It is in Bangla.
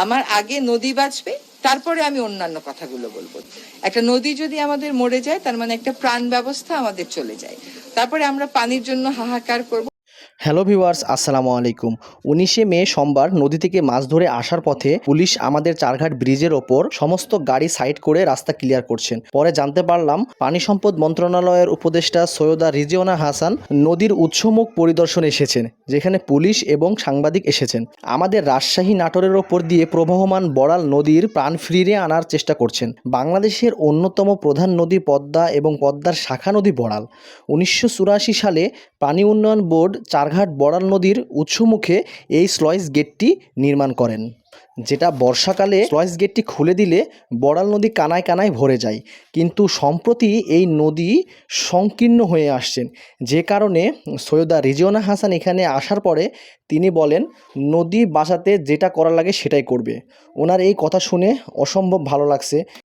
আমার আগে নদী বাঁচবে, তারপরে আমি অন্যান্য কথাগুলো বলবো। একটা নদী যদি আমাদের মরে যায়, তার মানে একটা প্রাণ ব্যবস্থা আমাদের চলে যায়। তারপরে আমরা পানির জন্য হাহাকার করব। হ্যালো ভিউয়ার্স, আসসালামু আলাইকুম। 19শে মে সোমবার নদী থেকে মাছ ধরে আসার পথে পুলিশ আমাদের চারঘাট ব্রিজের ওপর সমস্ত গাড়ি সাইড করে রাস্তা ক্লিয়ার করছেন। পরে জানতে পারলাম পানি সম্পদ মন্ত্রণালয়ের উপদেষ্টা সৈয়দা রিজিওনা হাসান নদীর উৎসমুখ পরিদর্শনে এসেছেন, যেখানে পুলিশ এবং সাংবাদিক এসেছেন। আমাদের রাজশাহী নাটোরের ওপর দিয়ে প্রবহমান বড়াল নদীর প্রাণ ফিরিয়ে আনার চেষ্টা করছেন। বাংলাদেশের অন্যতম প্রধান নদী পদ্মা এবং পদ্মার শাখা নদী বড়াল। 1984 সালে পানি উন্নয়ন বোর্ড চারঘাট বড়াল নদীর উৎসমুখে এই স্লুইস গেটটি নির্মাণ করেন, যেটা বর্ষাকালে স্লুইস গেটটি খুলে দিলে বড়াল নদী কানায় কানায় ভরে যায়। কিন্তু সম্প্রতি এই নদী সংকীর্ণ হয়ে আসছেন, যে কারণে সৈয়দা রিজিওনা হাসান এখানে আসার পরে তিনি বলেন নদী বাঁচাতে যেটা করা লাগে সেটাই করবে। ওনার এই কথা শুনে অসম্ভব ভালো লাগছে।